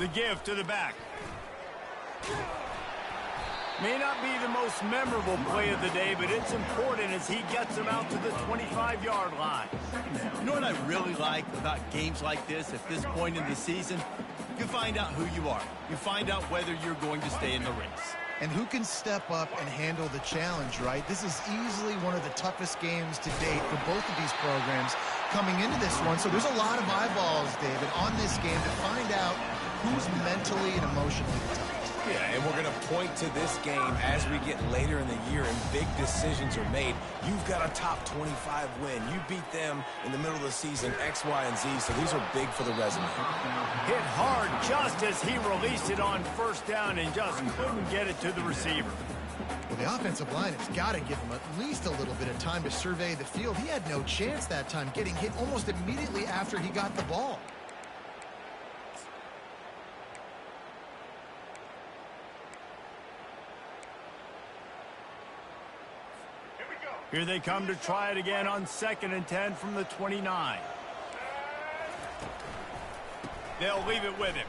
The give to the back. May not be the most memorable play of the day, but it's important as he gets them out to the 25-yard line. You know what I really like about games like this at this point in the season? You find out who you are. You find out whether you're going to stay in the race. And who can step up and handle the challenge, right? This is easily one of the toughest games to date for both of these programs coming into this one. So there's a lot of eyeballs, David, on this game to find out who's mentally and emotionally the toughest. Yeah, and we're going to point to this game as we get later in the year and big decisions are made. You've got a top 25 win. You beat them in the middle of the season, X, Y, and Z, so these are big for the resume. Hit hard just as he released it on first down and just couldn't get it to the receiver. Well, the offensive line has got to give him at least a little bit of time to survey the field. He had no chance that time, getting hit almost immediately after he got the ball. Here they come to try it again on 2nd and 10 from the 29. They'll leave it with him.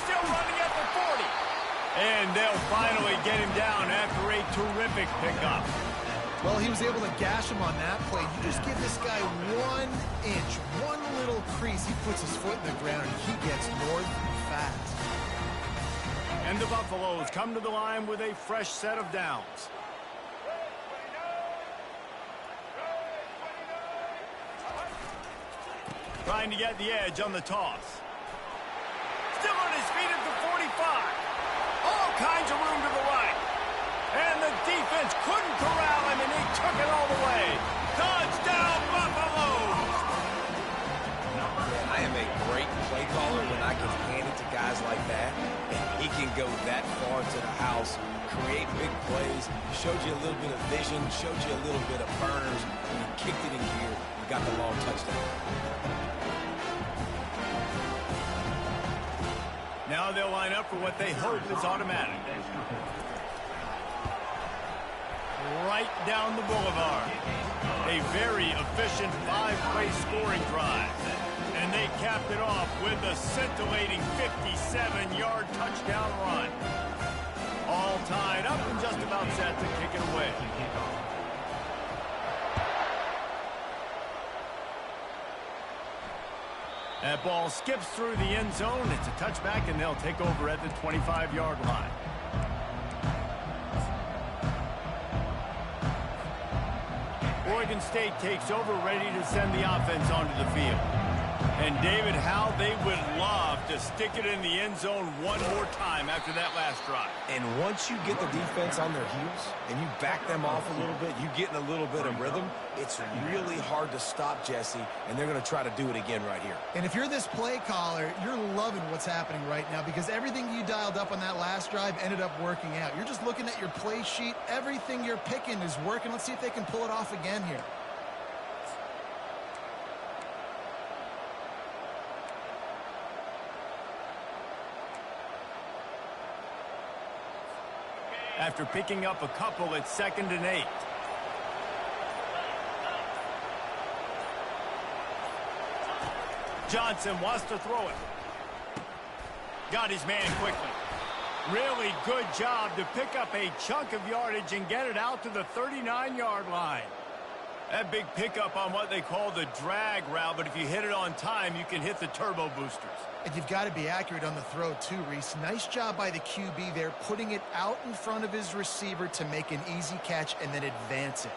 Still running at the 40. And they'll finally get him down after a terrific pickup. Well, he was able to gash him on that play. You just give this guy 1 inch, one little crease. He puts his foot in the ground, and he gets north fast. And the Buffaloes come to the line with a fresh set of downs. Trying to get the edge on the toss. Still on his feet at the 45. All kinds of room to the right. And the defense couldn't corral him, and he took it all the way. Touchdown, Buffaloes! Yeah, I am a great play caller when I can hand it to guys like that. And he can go that far to the house, create big plays, showed you a little bit of vision, showed you a little bit of burners, and he kicked it in gear and got the long touchdown. Now they'll line up for what they hope is automatic. Right down the boulevard. A very efficient 5-play scoring drive. And they capped it off with a scintillating 57-yard touchdown run. All tied up and just about set to kick it away. That ball skips through the end zone. It's a touchback, and they'll take over at the 25-yard line. Oregon State takes over, ready to send the offense onto the field. And, David, how they would love to stick it in the end zone one more time after that last drive. And once you get the defense on their heels and you back them off a little bit, you get in a little bit of rhythm, it's really hard to stop, Jesse, and they're going to try to do it again right here. And if you're this play caller, you're loving what's happening right now because everything you dialed up on that last drive ended up working out. You're just looking at your play sheet. Everything you're picking is working. Let's see if they can pull it off again here. After picking up a couple at 2nd and 8. Johnson wants to throw it. Got his man quickly. Really good job to pick up a chunk of yardage and get it out to the 39-yard line. That big pickup on what they call the drag route, but if you hit it on time, you can hit the turbo boosters. And you've got to be accurate on the throw too, Reese. Nice job by the QB there, putting it out in front of his receiver to make an easy catch and then advance it.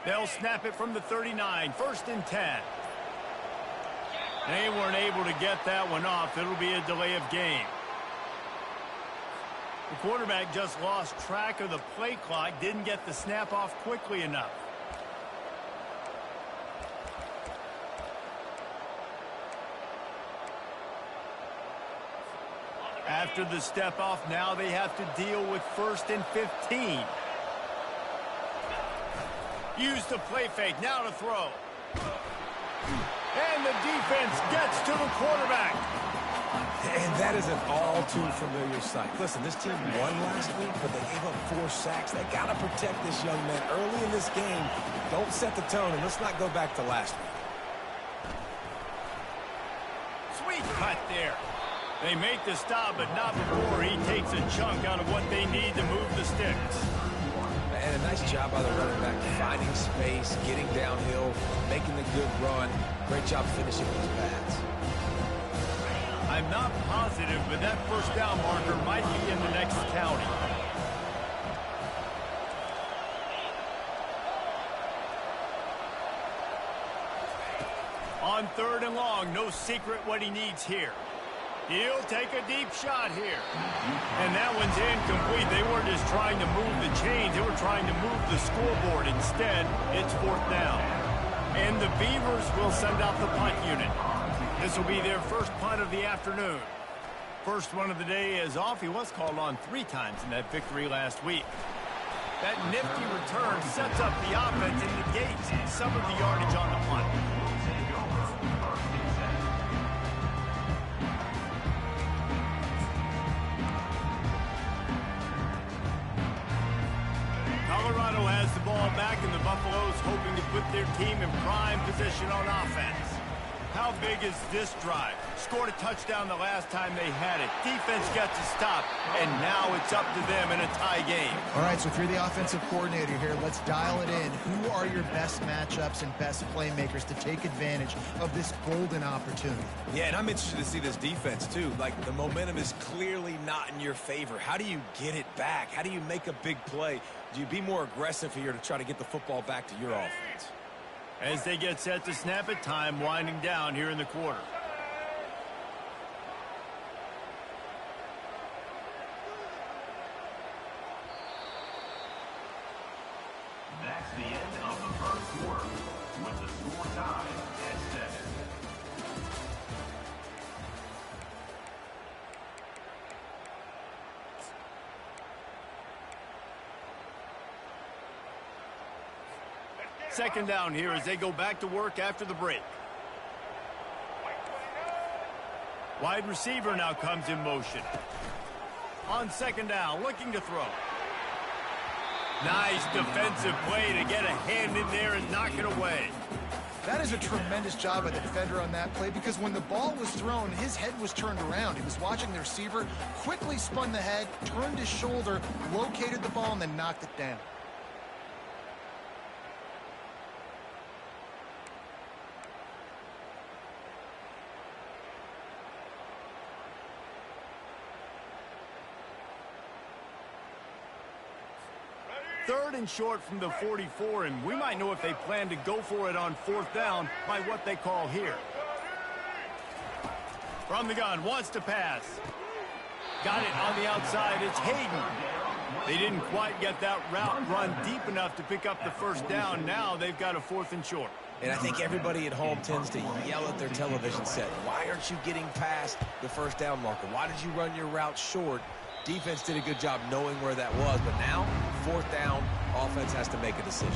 They'll snap it from the 39, 1st and 10. They weren't able to get that one off. It'll be a delay of game. The quarterback just lost track of the play clock, didn't get the snap off quickly enough. After the step off, now they have to deal with 1st and 15. Use the play fake, now to throw. And the defense gets to the quarterback. And that is an all-too-familiar sight. Listen, this team won last week, but they gave up 4 sacks. They got to protect this young man early in this game. Don't set the tone, and let's not go back to last week. Sweet cut there. They make the stop, but not before he takes a chunk out of what they need to move the sticks. And a nice job by the running back, finding space, getting downhill, making the good run. Great job finishing those pads. I'm not positive, but that 1st down marker might be in the next county. On 3rd and long, no secret what he needs here. He'll take a deep shot here. And that one's incomplete. They weren't just trying to move the chains. They were trying to move the scoreboard. Instead, it's 4th down. And the Beavers will send out the punt unit. This will be their first punt of the afternoon. First one of the day is off. He was called on 3 times in that victory last week. That nifty return sets up the offense and negates some of the yardage on the punt. Colorado has the ball back, and the Buffaloes hoping to put their team in prime position on offense. How big is this drive? Scored a touchdown the last time they had it. Defense got to stop, and now it's up to them in a tie game. All right, so if you're the offensive coordinator here, let's dial it in. Who are your best matchups and best playmakers to take advantage of this golden opportunity? Yeah, and I'm interested to see this defense, too. Like, the momentum is clearly not in your favor. How do you get it back? How do you make a big play? Do you be more aggressive here to try to get the football back to your offense? As they get set to snap it, time winding down here in the quarter. That's the end of the first quarter, with the score tied at 7. Second down here as they go back to work after the break. Wide receiver now comes in motion. On 2nd down, looking to throw. Nice defensive play to get a hand in there and knock it away. That is a tremendous job by the defender on that play, because when the ball was thrown, his head was turned around. He was watching the receiver, quickly spun the head, turned his shoulder, located the ball, and then knocked it down. Third and short from the 44, and we might know if they plan to go for it on 4th down by what they call here. From the gun, wants to pass. Got it on the outside, it's Hayden. They didn't quite get that route run deep enough to pick up the 1st down. Now they've got a 4th and short. And I think everybody at home tends to yell at their television set. Why aren't you getting past the 1st down marker? Why did you run your route short? Defense did a good job knowing where that was, but now, 4th down, offense has to make a decision.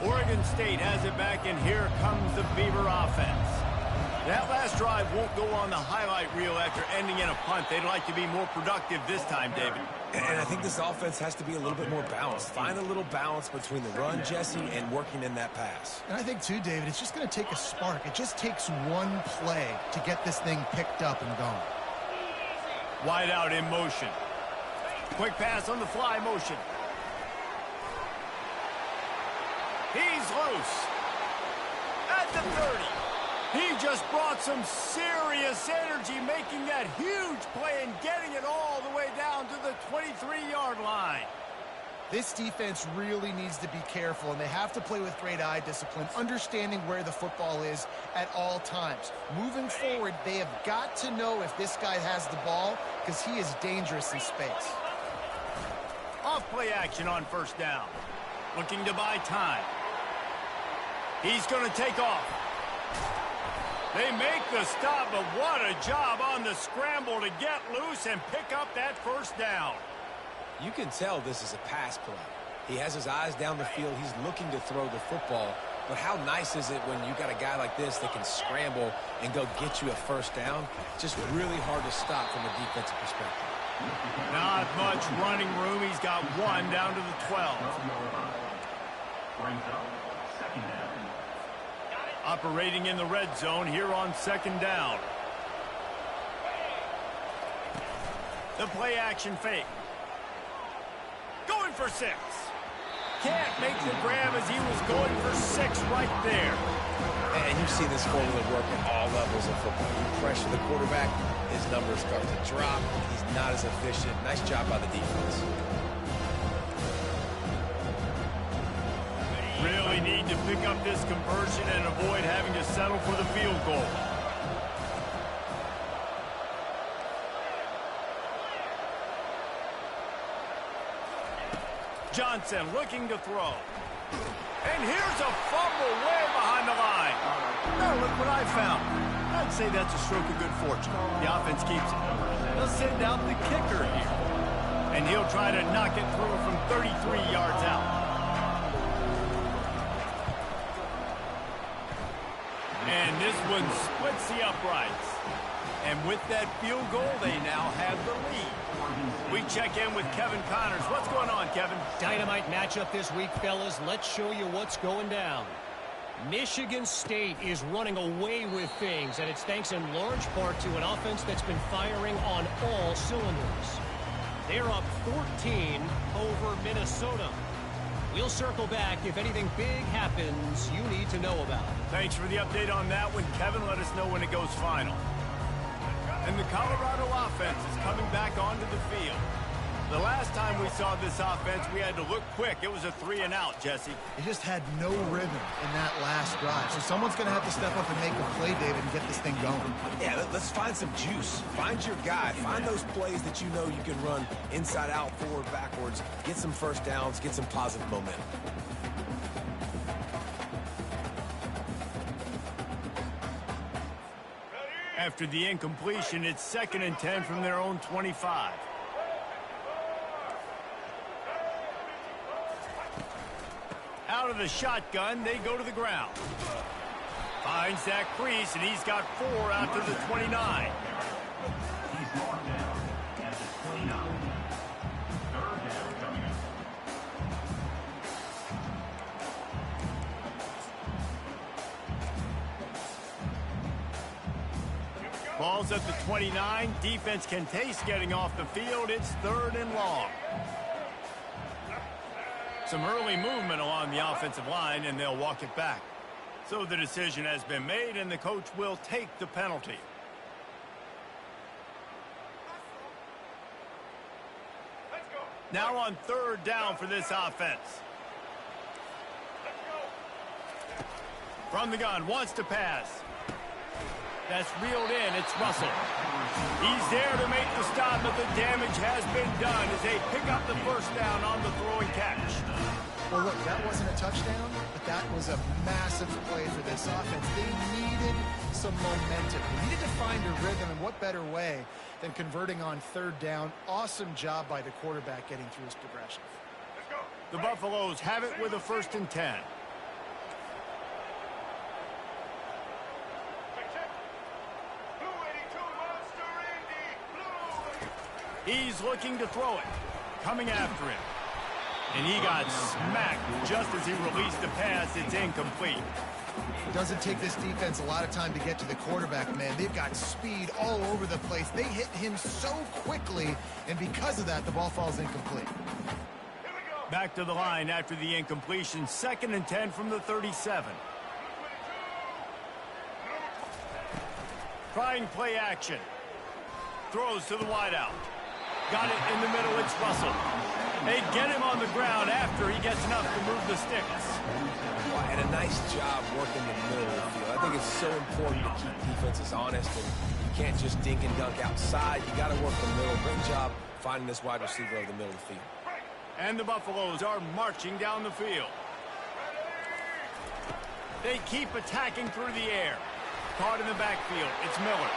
Oregon State has it back, and here comes the Beaver offense. That last drive won't go on the highlight reel after ending in a punt. They'd like to be more productive this time, David. And I think this offense has to be a little bit more balanced. Find a little balance between the run, Jesse, and working in that pass. And I think, too, David, it's just going to take a spark. It just takes one play to get this thing picked up and going. Wide out in motion. Quick pass on the fly motion. Deuce. At the 30. He just brought some serious energy, making that huge play and getting it all the way down to the 23-yard line. This defense really needs to be careful, and they have to play with great eye discipline, understanding where the football is at all times. Moving forward, they have got to know if this guy has the ball, because he is dangerous in space. Off play action on first down. Looking to buy time. He's going to take off. They make the stop, but what a job on the scramble to get loose and pick up that first down. You can tell this is a pass play. He has his eyes down the field. He's looking to throw the football. But how nice is it when you got a guy like this that can scramble and go get you a first down? Just really hard to stop from a defensive perspective. Not much running room. He's got one down to the 12. Brings up second down. Operating in the red zone here on second down. The play action fake. Going for 6. Can't make the grab as he was going for 6 right there. And you've seen this formula work at all levels of football. You pressure the quarterback, his numbers start to drop. He's not as efficient. Nice job by the defense. Really need to pick up this conversion and avoid having to settle for the field goal. Johnson looking to throw. And here's a fumble way behind the line. Now look what I found. I'd say that's a stroke of good fortune. The offense keeps it. They'll send out the kicker here. And he'll try to knock it through from 33 yards out. And this one splits the uprights. And with that field goal, they now have the lead. We check in with Kevin Connors. What's going on, Kevin? Dynamite matchup this week, fellas. Let's show you what's going down. Michigan State is running away with things, and it's thanks in large part to an offense that's been firing on all cylinders. They're up 14 over Minnesota. We'll circle back if anything big happens you need to know about. Thanks for the update on that one, Kevin. Let us know when it goes final. And the Colorado offense is coming back onto the field. The last time we saw this offense, we had to look quick. It was a 3-and-out, Jesse. They just had no rhythm in that last drive. So someone's going to have to step up and make a play, David, and get this thing going. Yeah, let's find some juice. Find your guy. Find those plays that you know you can run inside out, forward, backwards. Get some first downs. Get some positive momentum. After the incompletion, it's 2nd and 10 from their own 25. Out of the shotgun, they go to the ground. Finds that crease, and he's got 4 out to the 29. He's marked down at the 29. Third down coming up. Ball's at the 29. Defense can taste getting off the field. It's 3rd and long. Some early movement along the offensive line, and they'll walk it back. So the decision has been made, and the coach will take the penalty. Now on 3rd down for this offense. From the gun, wants to pass. That's reeled in. It's Russell. He's there to make the stop, but the damage has been done as they pick up the first down on the throwing catch. Well, look, that wasn't a touchdown, but that was a massive play for this offense. They needed some momentum. They needed to find a rhythm, and what better way than converting on 3rd down. Awesome job by the quarterback getting through his progression. The Buffaloes have it with a 1st and 10. He's looking to throw it. Coming after him. And he got smacked just as he released the pass. It's incomplete. It doesn't take this defense a lot of time to get to the quarterback, man. They've got speed all over the place. They hit him so quickly, and because of that, the ball falls incomplete. Here we go. Back to the line after the incompletion. 2nd and 10 from the 37. Trying play action. Throws to the wideout. Got it in the middle. It's Russell. They get him on the ground after he gets enough to move the sticks. And a nice job working the middle of the field. I think it's so important to keep defenses honest, and you can't just dink and dunk outside. You got to work the middle. Great job finding this wide receiver over the middle of the field. And the Buffaloes are marching down the field. They keep attacking through the air. Caught in the backfield. It's Miller.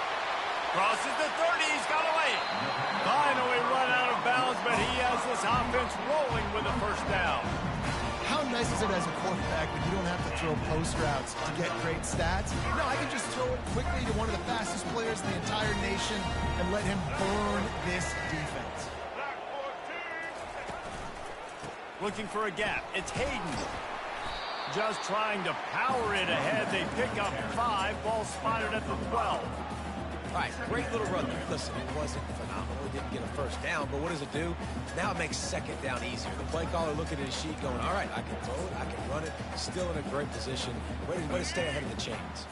Crosses the 30. He's got away. Finally run out of bounds, but he has this offense rolling with a first down. How nice is it as a quarterback when you don't have to throw post routes to get great stats? No, I can just throw it quickly to one of the fastest players in the entire nation and let him burn this defense. Looking for a gap. It's Hayden. Just trying to power it ahead. They pick up 5. Ball spotted at the 12. All right, great little run there. Listen, it wasn't phenomenal. It didn't get a first down, but what does it do? Now it makes 2nd down easier. The play caller looking at his sheet going, all right, I can throw it, I can run it. Still in a great position. Way to stay ahead of the chains.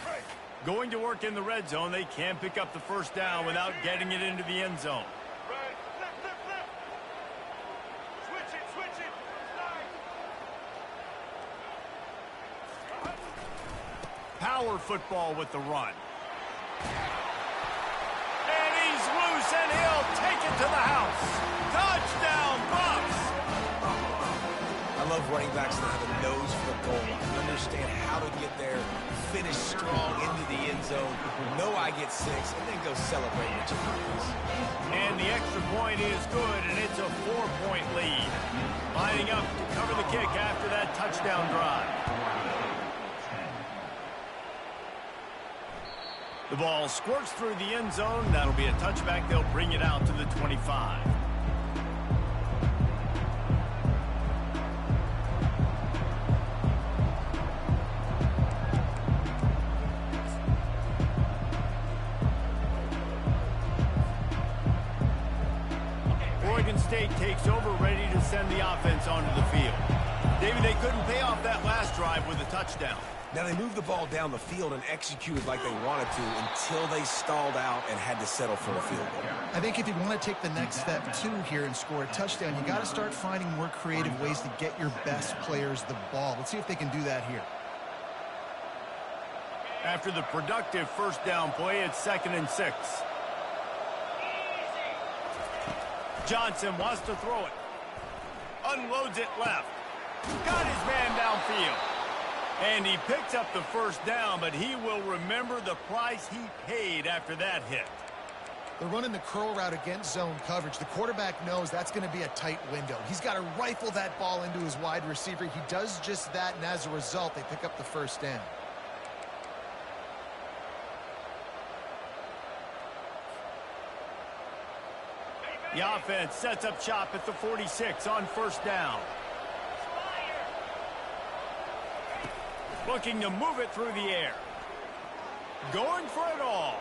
Going to work in the red zone. They can't pick up the first down without getting it into the end zone. Power football with the run. And he's loose, and he'll take it to the house. Touchdown, Bucks! I love running backs that have a nose for the goal line. You understand how to get there, finish strong into the end zone, know I get 6, and then go celebrate with your friends. And the extra point is good, and it's a 4-point lead. Lining up to cover the kick after that touchdown drive. The ball squirts through the end zone. That'll be a touchback. They'll bring it out to the 25. Oregon State takes over, ready to send the offense onto the field. David, they couldn't pay off that last drive with a touchdown. Now, they moved the ball down the field and executed like they wanted to until they stalled out and had to settle for a field goal. I think if you want to take the next step, too, here and score a touchdown, you got to start finding more creative ways to get your best players the ball. Let's see if they can do that here. After the productive first down play, it's 2nd and 6. Johnson wants to throw it. Unloads it left. Got his man downfield. And he picks up the first down, but he will remember the price he paid after that hit. They're running the curl route against zone coverage. The quarterback knows that's going to be a tight window. He's got to rifle that ball into his wide receiver. He does just that, and as a result, they pick up the first down. The offense sets up shop at the 46 on first down. Looking to move it through the air. Going for it all.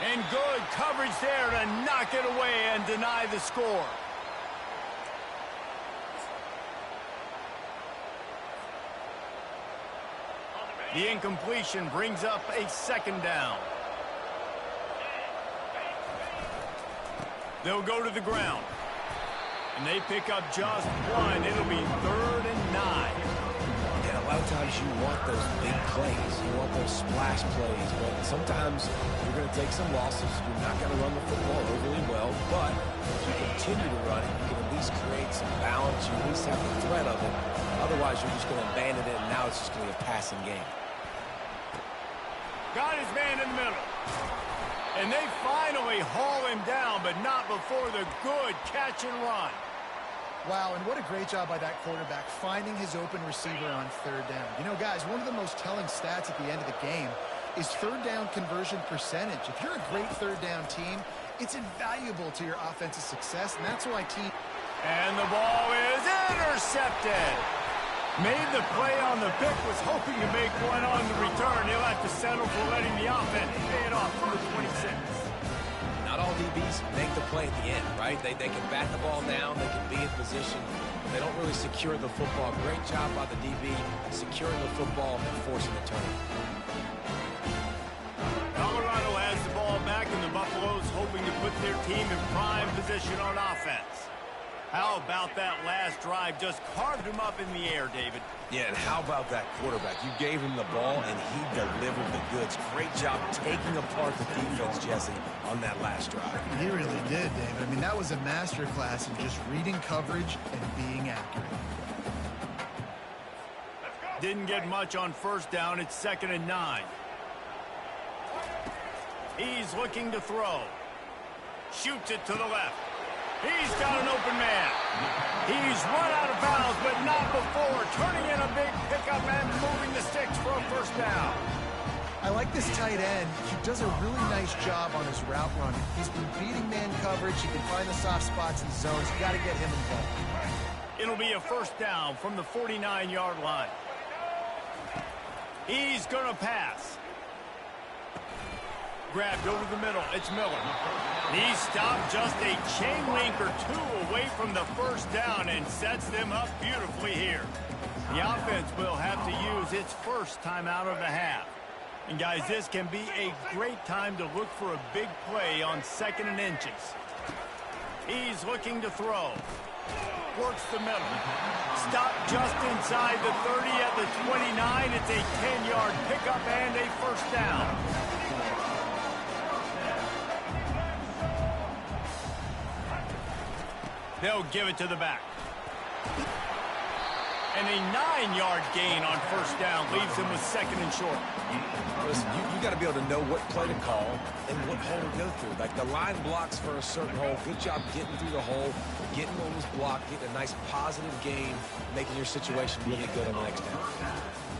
And good coverage there to knock it away and deny the score. The incompletion brings up a 2nd down. They'll go to the ground. And they pick up just 1. It'll be 3rd and 9. A lot of times you want those big plays. You want those splash plays. But sometimes you're going to take some losses. You're not going to run the football overly well. But if you continue to run it, you can at least create some balance. You at least have the threat of it. Otherwise, you're just going to abandon it, and now it's just going to be a passing game. Got his man in the middle. And they finally haul him down, but not before the good catch and run. Wow, and what a great job by that quarterback finding his open receiver on 3rd down. You know, guys, one of the most telling stats at the end of the game is 3rd down conversion percentage. If you're a great 3rd down team, it's invaluable to your offensive success, and that's why team... And the ball is intercepted. Made the play on the pick, was hoping to make one on the return. He'll have to settle for letting the offense pay it off from the 26. Not all DBs make the play at the end, right? They can bat the ball down. They can be in position. They don't really secure the football. Great job by the DB securing the football and forcing the turnover. Colorado has the ball back, and the Buffaloes hoping to put their team in prime position on offense. How about that last drive? Just carved him up in the air, David. Yeah, and how about that quarterback? You gave him the ball, and he delivered the goods. Great job taking apart the defense, Jesse, on that last drive. He really did, David. I mean, that was a masterclass in just reading coverage and being accurate. Didn't get much on first down. It's 2nd and 9. He's looking to throw. Shoots it to the left. He's got an open man. He's run out of bounds, but not before. Turning in a big pickup and moving the sticks for a first down. I like this tight end. He does a really nice job on his route running. He's been beating man coverage. He can find the soft spots and zones. You got to get him involved. It'll be a first down from the 49-yard line. He's going to pass. Grabbed over the middle. It's Miller. He stopped just a chain link or two away from the first down and sets them up beautifully here. The offense will have to use its first timeout of the half. And guys, this can be a great time to look for a big play on 2nd and inches. He's looking to throw. Works the middle. Stopped just inside the 30 at the 29. It's a 10-yard pickup and a first down. They'll give it to the back. And a 9-yard gain on first down leaves him with 2nd and short. Listen, you got to be able to know what play to call and what hole to go through. Like the line blocks for a certain hole. Good job getting through the hole, getting what was blocked, getting a nice positive gain, making your situation really good on the next down.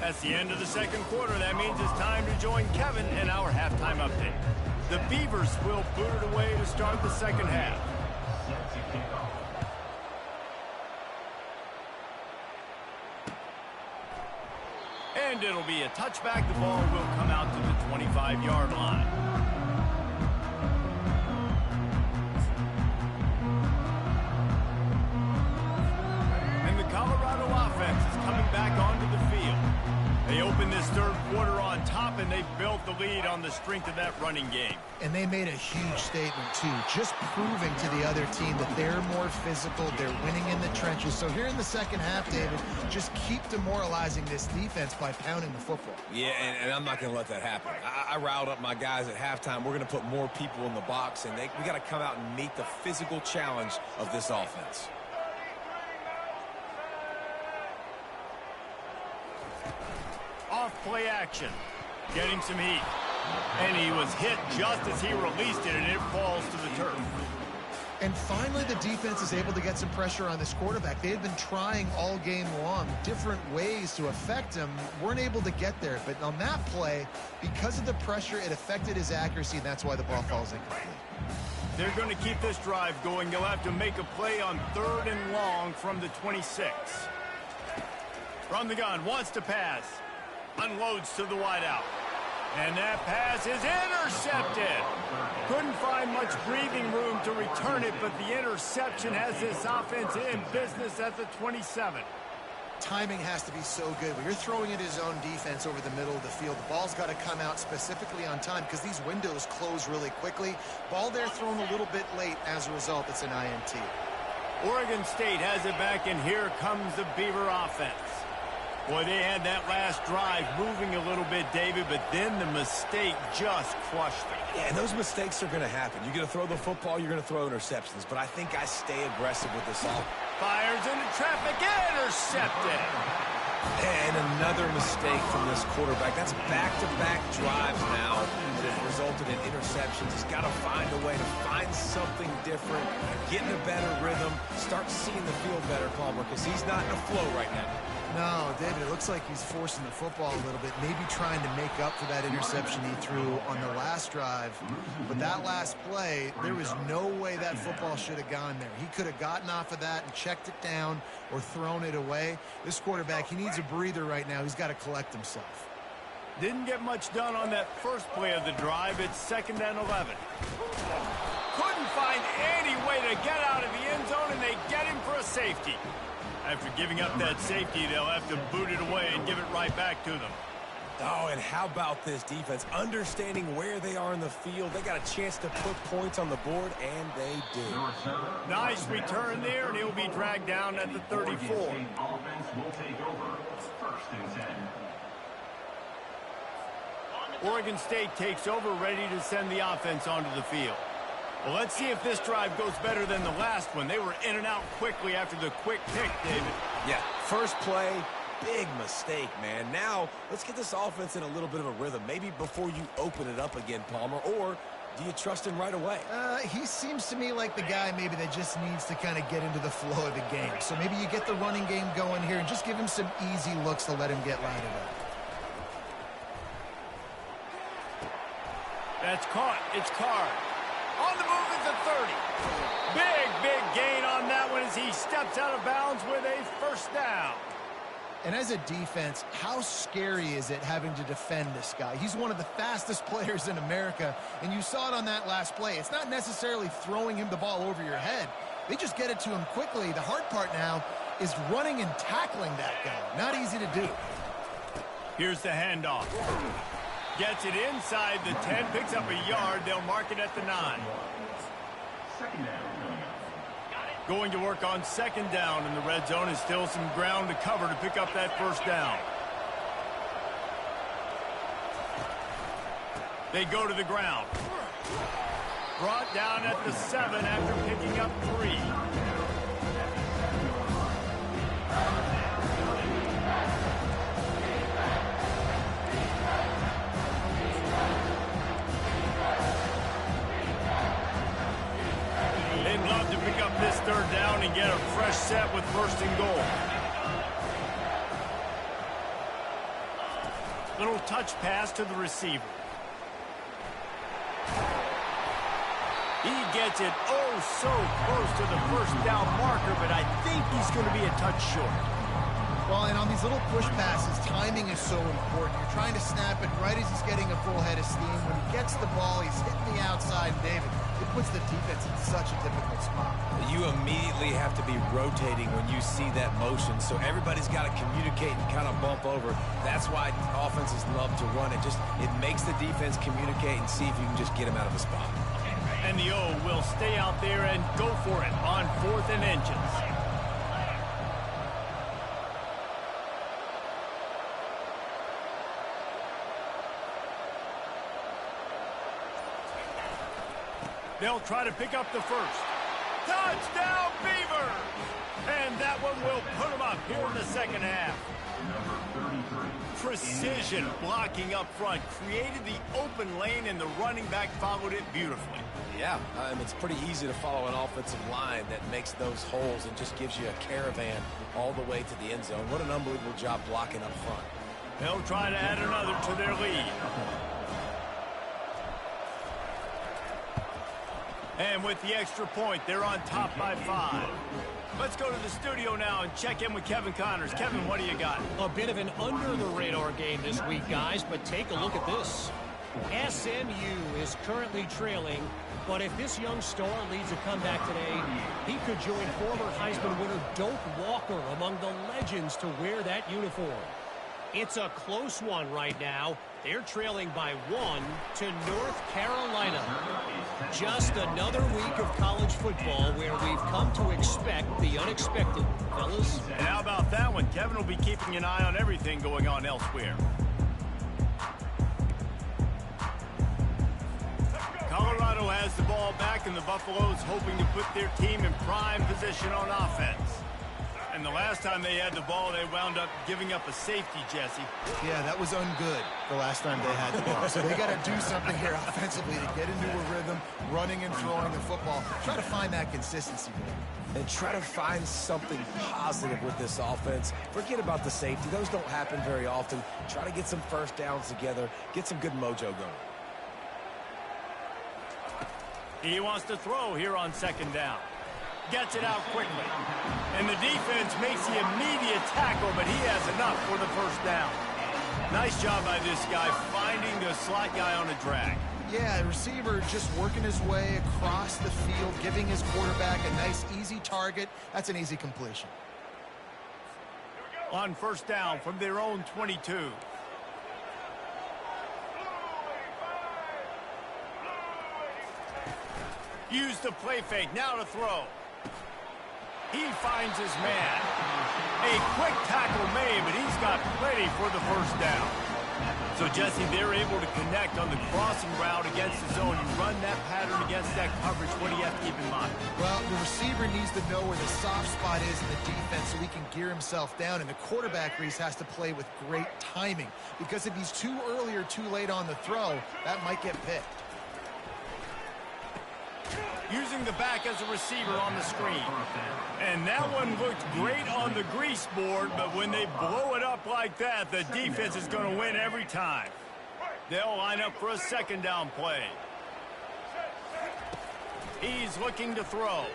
That's the end of the 2nd quarter. That means it's time to join Kevin in our halftime update. The Beavers will boot it away to start the 2nd half. And it'll be a touchback. The ball will come out to the 25-yard line. And the Colorado offense is coming back onto the field. They opened this 3rd quarter on top, and they built the lead on the strength of that running game. And they made a huge statement, too, just proving to the other team that they're more physical, they're winning in the trenches. So here in the 2nd half, David, just keep demoralizing this defense by pounding the football. Yeah, and I'm not going to let that happen. I riled up my guys at halftime. We're going to put more people in the box, and we got to come out and meet the physical challenge of this offense. Off play action. Getting some heat. And he was hit just as he released it, and it falls to the turf. And finally, the defense is able to get some pressure on this quarterback. They had been trying all game long different ways to affect him. Weren't able to get there. But on that play, because of the pressure, it affected his accuracy, and that's why the ball falls incomplete. They're going to keep this drive going. They'll have to make a play on 3rd and long from the 26. From the gun, wants to pass. Unloads to the wideout. And that pass is intercepted. Couldn't find much breathing room to return it, but the interception has this offense in business at the 27. Timing has to be so good. When you're throwing at his own defense over the middle of the field, the ball's got to come out specifically on time because these windows close really quickly. Ball there thrown a little bit late. As a result, it's an INT. Oregon State has it back, and here comes the Beaver offense. Boy, they had that last drive moving a little bit, David, but then the mistake just crushed them. Yeah, and those mistakes are going to happen. You're going to throw the football, you're going to throw interceptions, but I think I stay aggressive with this all. Fires into traffic, intercepted. And another mistake from this quarterback. That's back-to-back drives now that have resulted in interceptions. He's got to find a way to find something different, get in a better rhythm, start seeing the field better, Palmer, because he's not in a flow right now. No, David, it looks like he's forcing the football a little bit, maybe trying to make up for that interception he threw on the last drive. But that last play, there was no way that football should have gone there. He could have gotten off of that and checked it down or thrown it away. This quarterback, he needs a breather right now. He's got to collect himself. Didn't get much done on that first play of the drive. It's 2nd and 11. Couldn't to get out of the end zone, and they get him for a safety. After giving up that safety, they'll have to boot it away and give it right back to them. Oh, and how about this defense? Understanding where they are in the field. They got a chance to put points on the board, and they did. Nice return there, and he'll be dragged down at the 34. Offense will take over. First and 10. Oregon State takes over, ready to send the offense onto the field. Well, let's see if this drive goes better than the last one. They were in and out quickly after the quick pick, David. Yeah, first play, big mistake, man. Now, let's get this offense in a little bit of a rhythm. Maybe before you open it up again, Palmer, or do you trust him right away? He seems to me like the guy maybe that just needs to kind of get into the flow of the game. So maybe you get the running game going here and just give him some easy looks to let him get lighted up. That's caught. It's Card. On the move is the 30. Big gain on that one as he steps out of bounds with a first down. And as a defense, how scary is it having to defend this guy? He's one of the fastest players in America, and you saw it on that last play. It's not necessarily throwing him the ball over your head. They just get it to him quickly. The hard part now is running and tackling that guy. Not easy to do. Here's the handoff. Gets it inside the 10, picks up a yard. They'll mark it at the 9. Second down. Going to work on second down, and the red zone is still some ground to cover to pick up that first down. They go to the ground. Brought down at the 7 after picking up 3. They'd love to pick up this third down and get a fresh set with first and goal. Little touch pass to the receiver. He gets it so close to the first down marker, but I think he's going to be a touch short. Well, and on these little push passes, timing is so important. You're trying to snap it right as he's getting a full head of steam. When he gets the ball, he's hitting the outside, and David, it puts the defense in such a difficult spot. You immediately have to be rotating when you see that motion, so everybody's got to communicate and kind of bump over. That's why offenses love to run it. It makes the defense communicate and see if you can just get him out of a spot. And the O will stay out there and go for it on 4th and inches. They'll try to pick up the first. Touchdown, Beavers! And that one will put them up here in the second half. Precision blocking up front created the open lane, and the running back followed it beautifully. Yeah, it's pretty easy to follow an offensive line that makes those holes and just gives you a caravan all the way to the end zone. What an unbelievable job blocking up front. They'll try to add another to their lead. And with the extra point, they're on top by 5. Let's go to the studio now and check in with Kevin Connors. Kevin, what do you got? A bit of an under-the-radar game this week, guys, but take a look at this. SMU is currently trailing, but if this young star leads a comeback today, he could join former Heisman winner Doak Walker among the legends to wear that uniform. It's a close one right now. They're trailing by 1 to North Carolina. Just another week of college football where we've come to expect the unexpected, fellas. And how about that one? Kevin will be keeping an eye on everything going on elsewhere. Colorado has the ball back, and the Buffaloes hoping to put their team in prime position on offense. And the last time they had the ball, they wound up giving up a safety, Jesse. Yeah, that was ungood the last time they had the ball. So they got to do something here offensively to get into a rhythm, running and throwing the football. Try to find that consistency there. And try to find something positive with this offense. Forget about the safety. Those don't happen very often. Try to get some first downs together, get some good mojo going. He wants to throw here on second down. Gets it out quickly. And the defense makes the immediate tackle, but he has enough for the first down. Nice job by this guy finding the slot guy on a drag. Yeah, the receiver just working his way across the field, giving his quarterback a nice, easy target. That's an easy completion. On first down from their own 22. Use the play fake, now to throw. He finds his man. A quick tackle made, but he's got plenty for the first down. So, Jesse, they're able to connect on the crossing route against the zone. You run that pattern against that coverage. What do you have to keep in mind? Well, the receiver needs to know where the soft spot is in the defense so he can gear himself down. And the quarterback, Reese, has to play with great timing. Because if he's too early or too late on the throw, that might get picked. Using the back as a receiver on the screen. And that one looked great on the grease board, but when they blow it up like that, the defense is going to win every time. They'll line up for a second down play. He's looking to throw.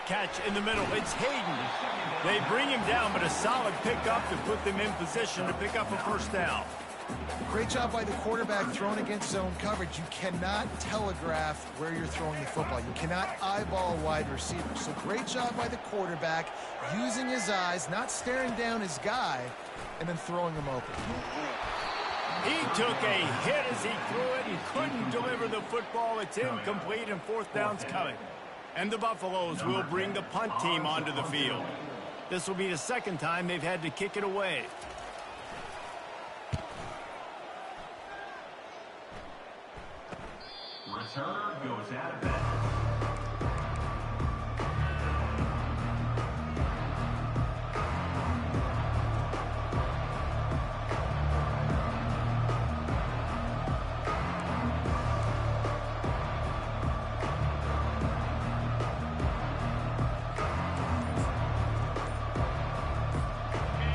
Catch in the middle. It's Hayden. They bring him down, but a solid pickup to put them in position to pick up a first down. Great job by the quarterback throwing against zone coverage. You cannot telegraph where you're throwing the football. You cannot eyeball a wide receiver. So great job by the quarterback using his eyes, not staring down his guy, and then throwing him open. He took a hit as he threw it and couldn't deliver the football. It's incomplete and fourth down's coming. And the Buffaloes will bring the punt team onto the field. This will be the second time they've had to kick it away. Returner goes out of bounds.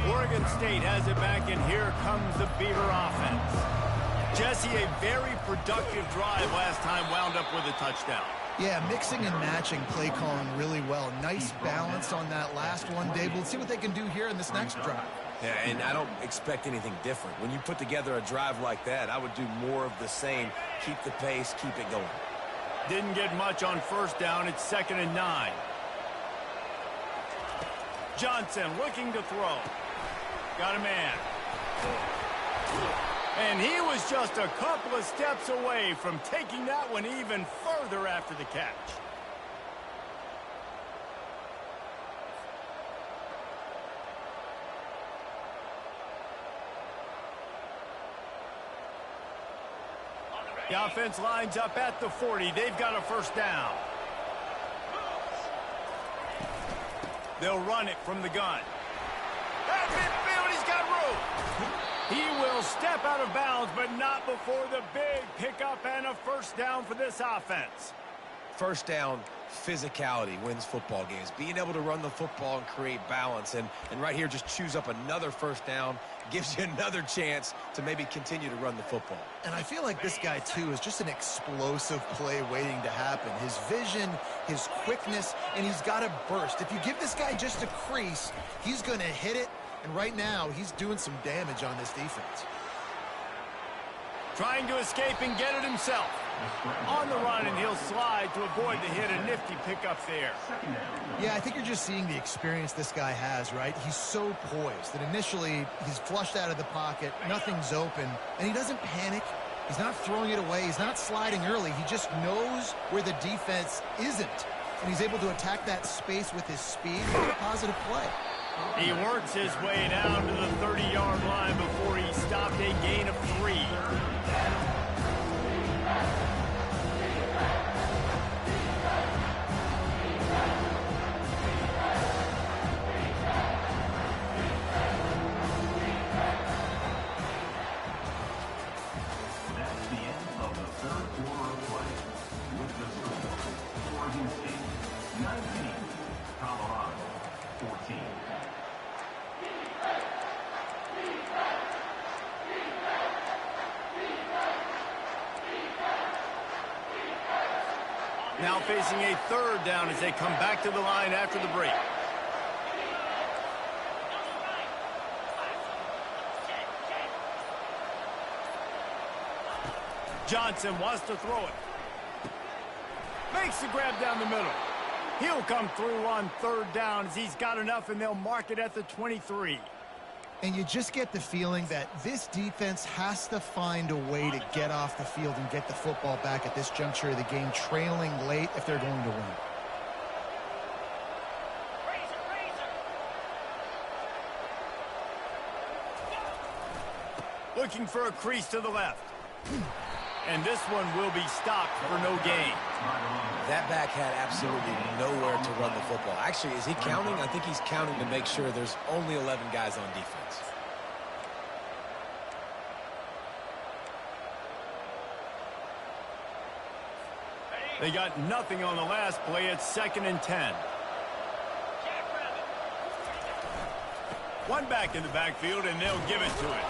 Oregon State has it back, and here comes the Beaver offense. Jesse, a very productive drive last time wound up with a touchdown. Yeah, mixing and matching play calling really well. Nice balance on that last one, Dave. We'll see what they can do here in this next drive. Yeah, and I don't expect anything different. When you put together a drive like that, I would do more of the same. Keep the pace, keep it going. Didn't get much on first down. It's 2nd and 9. Johnson looking to throw. Got a man. And he was just a couple of steps away from taking that one even further after the catch. The offense lines up at the 40. They've got a first down. They'll run it from the gun. At midfield, he's got room. He will step out of bounds, but not before the big pickup and a first down for this offense. First down, physicality wins football games. Being able to run the football and create balance. And right here, just choose up another first down. Gives you another chance to maybe continue to run the football. And I feel like this guy, too, is just an explosive play waiting to happen. His vision, his quickness, and he's got a burst. If you give this guy just a crease, he's going to hit it. And right now, he's doing some damage on this defense. Trying to escape and get it himself. On the run, and he'll slide to avoid the hit. A nifty pickup there. Yeah, I think you're just seeing the experience this guy has, right? He's so poised that initially he's flushed out of the pocket, nothing's open, and he doesn't panic. He's not throwing it away. He's not sliding early. He just knows where the defense isn't, and he's able to attack that space with his speed and make a positive play. He works his way down to the 30-yard line before he stopped, a gain of 3. That's the end of the third quarter of play. With the score, Oregon State 19, Colorado 14. Now facing a third down as they come back to the line after the break. Johnson wants to throw it. Makes the grab down the middle. He'll come through on third down as he's got enough, and they'll mark it at the 23. And you just get the feeling that this defense has to find a way to get off the field and get the football back at this juncture of the game, trailing late if they're going to win. Looking for a crease to the left. And this one will be stopped for no gain. That back had absolutely nowhere to run the football. Actually, is he counting? I think he's counting to make sure there's only 11 guys on defense. They got nothing on the last play. It's 2nd and 10. One back in the backfield, and they'll give it to it.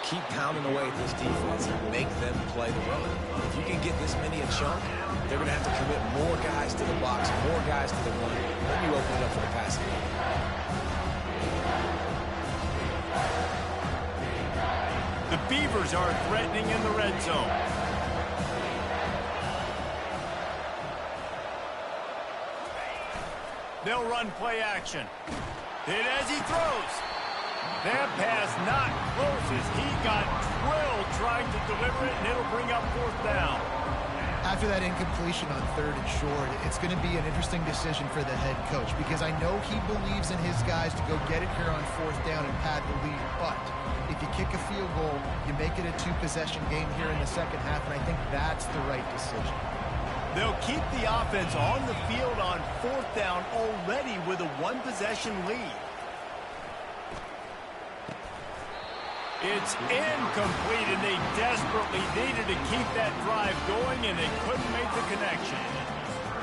Keep pounding away at this defense and make them play the run. If you can get this many a chunk, they're going to have to commit more guys to the box, more guys to the run. Then you open it up for the passing game. The Beavers are threatening in the red zone. They'll run play action. Hit as he throws. That pass not close as he got drilled trying to deliver it, and it'll bring up 4th down. After that incompletion on 3rd and short, it's going to be an interesting decision for the head coach because I know he believes in his guys to go get it here on 4th down and pad the lead. But if you kick a field goal, you make it a 2-possession game here in the second half, and I think that's the right decision. They'll keep the offense on the field on 4th down already with a 1-possession lead. It's incomplete, and they desperately needed to keep that drive going, and they couldn't make the connection.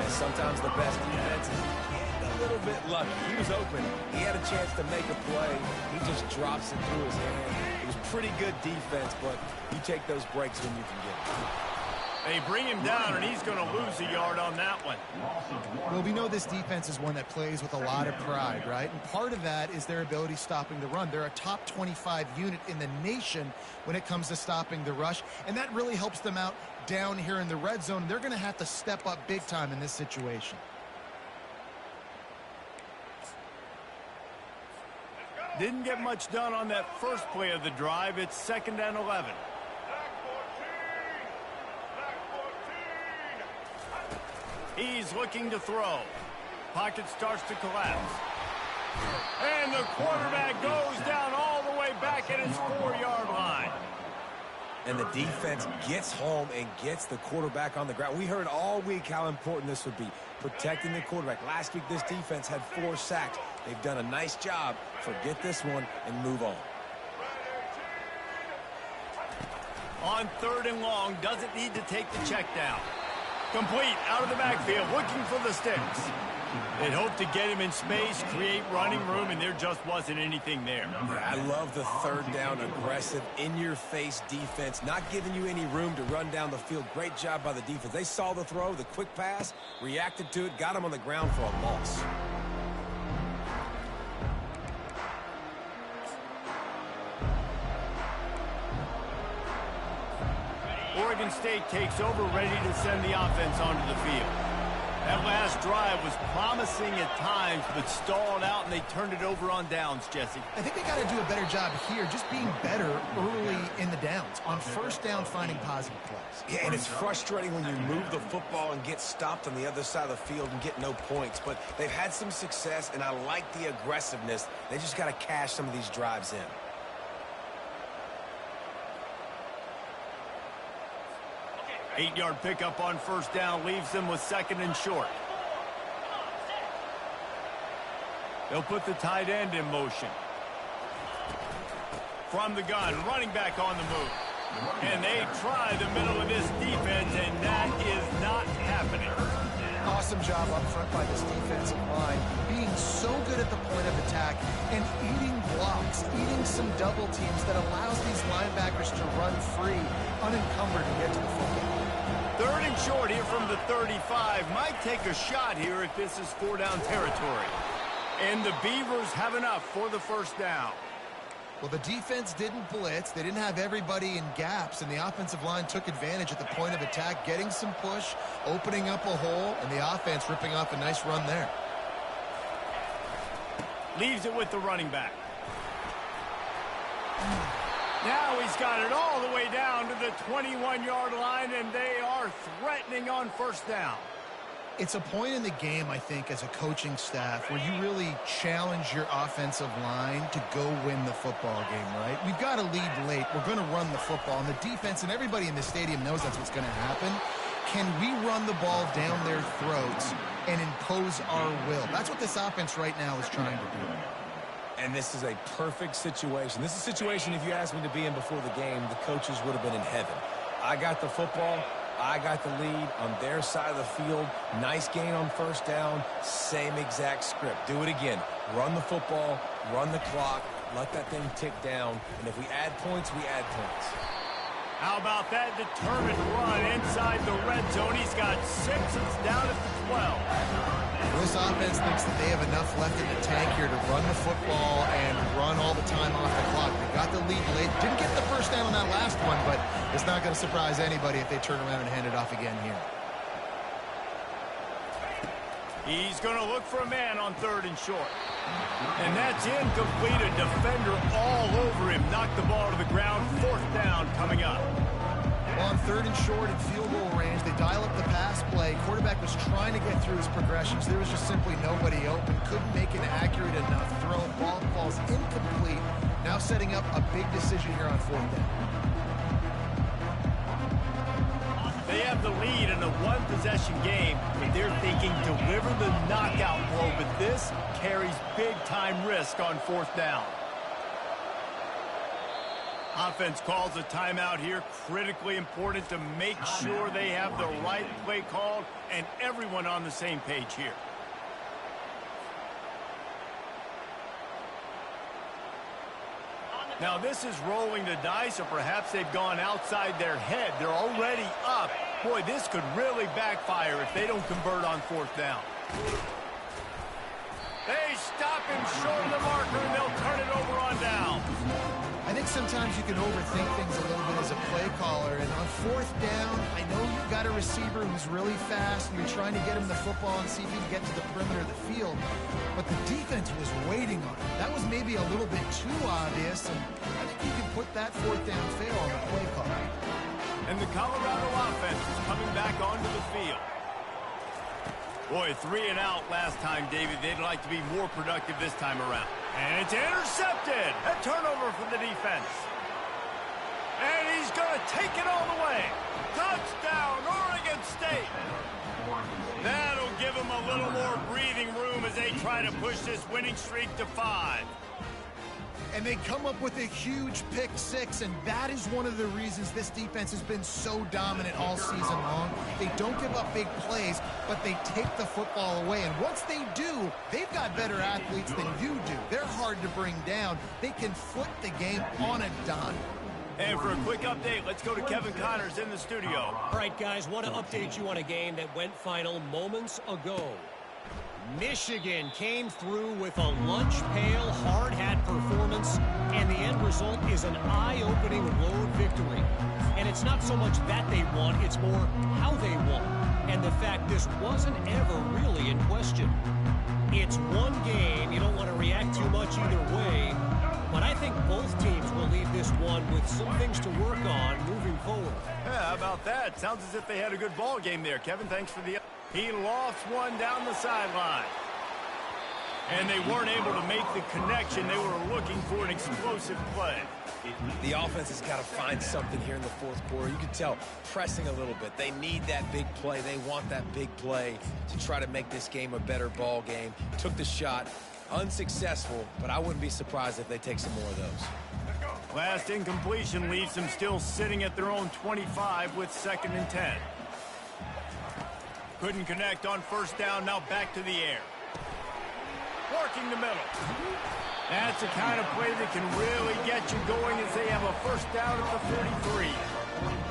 And sometimes the best defense is getting a little bit lucky. He was open. He had a chance to make a play. He just drops it through his hand. It was pretty good defense, but you take those breaks when you can get it. They bring him down, and he's going to lose a yard on that one. Well, we know this defense is one that plays with a lot of pride, right? And part of that is their ability stopping the run. They're a top 25 unit in the nation when it comes to stopping the rush, and that really helps them out down here in the red zone. They're going to have to step up big time in this situation. Didn't get much done on that first play of the drive. It's 2nd and 11. He's looking to throw. Pocket starts to collapse. And the quarterback goes down all the way back at his 4-yard line. And the defense gets home and gets the quarterback on the ground. We heard all week how important this would be, protecting the quarterback. Last week, this defense had 4 sacks. They've done a nice job. Forget this one and move on. On 3rd and long, doesn't need to take the check down. Complete out of the backfield, looking for the sticks. They'd hoped to get him in space, create running room, and there just wasn't anything there. I love the 3rd down, aggressive, in-your-face defense, not giving you any room to run down the field. Great job by the defense. They saw the throw, the quick pass, reacted to it, got him on the ground for a loss. Oregon State takes over, ready to send the offense onto the field. That last drive was promising at times, but stalled out, and they turned it over on downs, Jesse. I think they got to do a better job here, just being better early in the downs. On 1st down, finding positive plays. Yeah, and it's frustrating when you move the football and get stopped on the other side of the field and get no points. But they've had some success, and I like the aggressiveness. They just got to cash some of these drives in. Eight-yard pickup on 1st down leaves them with 2nd and short. They'll put the tight end in motion. From the gun, running back on the move. And they try the middle of this defense, and that is not happening. Awesome job up front by this defensive line, being so good at the point of attack and eating blocks, eating some double teams that allows these linebackers to run free, unencumbered, and get to the football. 3rd and short here from the 35. Might take a shot here if this is 4-down territory. And the Beavers have enough for the 1st down. Well, the defense didn't blitz. They didn't have everybody in gaps, and the offensive line took advantage at the point of attack, getting some push, opening up a hole, and the offense ripping off a nice run there. Leaves it with the running back. Now he's got it all the way down to the 21-yard line, and they are threatening on first down. It's a point in the game, I think, as a coaching staff where you really challenge your offensive line to go win the football game, right? We've got to lead late. We're going to run the football, and the defense and everybody in the stadium knows that's what's going to happen. Can we run the ball down their throats and impose our will? That's what this offense right now is trying to do. And this is a perfect situation. This is a situation, if you asked me to be in before the game, the coaches would have been in heaven. I got the football. I got the lead on their side of the field. Nice gain on first down. Same exact script. Do it again. Run the football, run the clock, let that thing tick down. And if we add points, we add points. How about that determined run inside the red zone? He's got 6. It's down at the 12. This offense thinks that they have enough left in the tank here to run the football and run all the time off the clock. They got the lead late. Didn't get the first down on that last one, but it's not going to surprise anybody if they turn around and hand it off again here. He's going to look for a man on 3rd and short. And that's incomplete. A defender all over him. Knocked the ball to the ground. 4th down coming up. Well, on 3rd and short and field goal range, they dial up the pass play. Quarterback was trying to get through his progressions. There was just simply nobody open. Couldn't make an accurate enough throw. Ball falls incomplete. Now setting up a big decision here on 4th down. They have the lead in a one-possession game, but they're thinking deliver the knockout blow, but this carries big-time risk on 4th down. Offense calls a timeout here. Critically important to make sure they have the right play called and everyone on the same page here. Now this is rolling the dice, or perhaps they've gone outside their head. They're already up. Boy, this could really backfire if they don't convert on 4th down. They stop him short of the marker, and they'll turn it over on down. I think sometimes you can overthink things a little bit as a play caller, and on 4th down, I know you've got a receiver who's really fast, and you're trying to get him the football and see if he can get to the perimeter of the field, but the defense was waiting on him. That was maybe a little bit too obvious, and I think you can put that 4th down fail on the play call. And the Colorado offense is coming back onto the field. Boy, 3 and out last time, David. They'd like to be more productive this time around. And it's intercepted. A turnover for the defense. And he's going to take it all the way. Touchdown, Oregon State. That'll give them a little more breathing room as they try to push this winning streak to 5. And they come up with a huge pick 6, and that is one of the reasons this defense has been so dominant all season long. They don't give up big plays, but they take the football away. And once they do, they've got better athletes than you do. They're hard to bring down. They can flip the game on a dime. And for a quick update, let's go to Kevin Connors in the studio. All right, guys, want to update you on a game that went final moments ago. Michigan came through with a lunch pail, hard-hat performance, and the end result is an eye-opening road victory. And it's not so much that they won, it's more how they won, and the fact this wasn't ever really in question. It's one game, you don't want to react too much either way, but I think both teams will leave this one with some things to work on moving forward. Yeah, how about that? Sounds as if they had a good ball game there. Kevin, thanks for the... He lost one down the sideline. And they weren't able to make the connection. They were looking for an explosive play. The offense has got to find something here in the 4th quarter. You can tell pressing a little bit. They need that big play. They want that big play to try to make this game a better ball game. Took the shot. Unsuccessful, but I wouldn't be surprised if they take some more of those. Last incompletion leaves them still sitting at their own 25 with 2nd and 10. Couldn't connect on first down, now back to the air. Working the middle. That's the kind of play that can really get you going as they have a first down at the 43.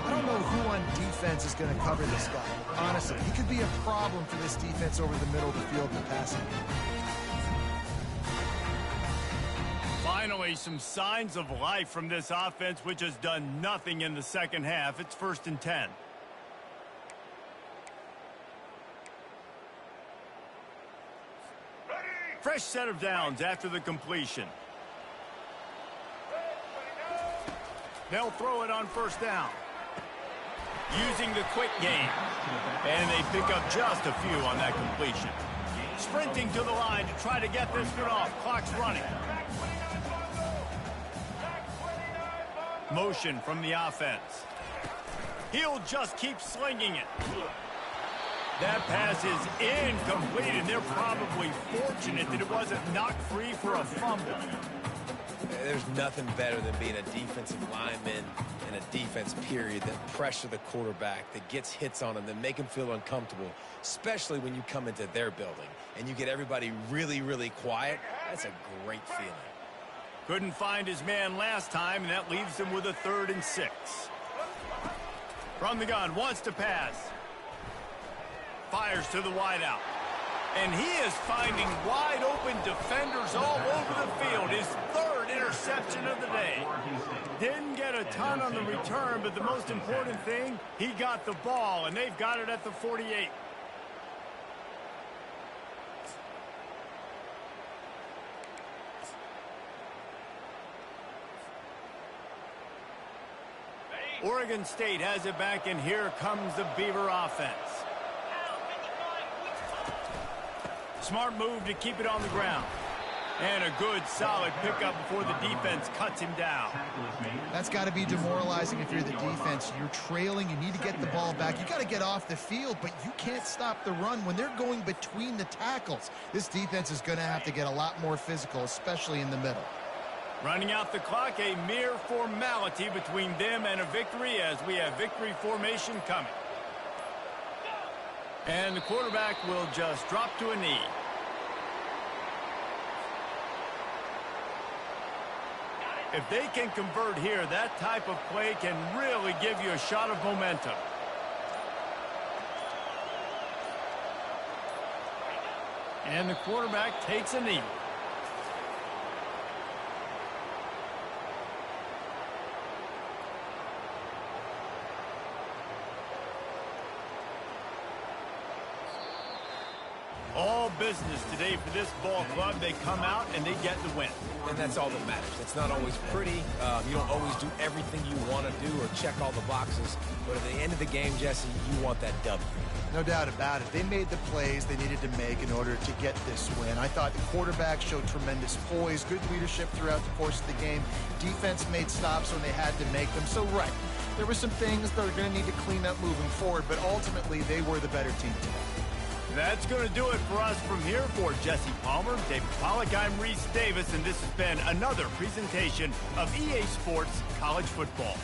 I don't know who on defense is going to cover this guy. Honestly, he could be a problem for this defense over the middle of the field in the passing game. Finally, some signs of life from this offense, which has done nothing in the second half. It's 1st and 10. Fresh set of downs after the completion. They'll throw it on 1st down. Using the quick game. And they pick up just a few on that completion. Sprinting to the line to try to get this one off. Clock's running. Motion from the offense. He'll just keep slinging it. That pass is incomplete, and they're probably fortunate that it wasn't knocked free for a fumble. There's nothing better than being a defensive lineman in a defense period that pressure the quarterback, that gets hits on him, that make him feel uncomfortable, especially when you come into their building and you get everybody really, really quiet. That's a great feeling. Couldn't find his man last time, and that leaves him with a 3rd and 6. From the gun, wants to pass. Fires to the wideout. And he is finding wide open defenders all over the field. His 3rd interception of the day. Didn't get a ton on the return, but the most important thing, he got the ball, and they've got it at the 48. Oregon State has it back, and here comes the Beaver offense. Smart move to keep it on the ground. And a good, solid pickup before the defense cuts him down. That's got to be demoralizing if you're the defense. You're trailing. You need to get the ball back. You got to get off the field, but you can't stop the run when they're going between the tackles. This defense is going to have to get a lot more physical, especially in the middle. Running out the clock, a mere formality between them and a victory as we have victory formation coming. And the quarterback will just drop to a knee. If they can convert here, that type of play can really give you a shot of momentum. And the quarterback takes a knee. All business today for this ball club. They come out and they get the win. And that's all that matters. It's not always pretty. You don't always do everything you want to do or check all the boxes. But at the end of the game, Jesse, you want that W. No doubt about it. They made the plays they needed to make in order to get this win. I thought the quarterback showed tremendous poise, good leadership throughout the course of the game. Defense made stops when they had to make them. So, right, there were some things they're going to need to clean up moving forward, but ultimately they were the better team today. That's going to do it for us from here. For Jesse Palmer, David Pollack, I'm Reese Davis, and this has been another presentation of EA Sports College Football.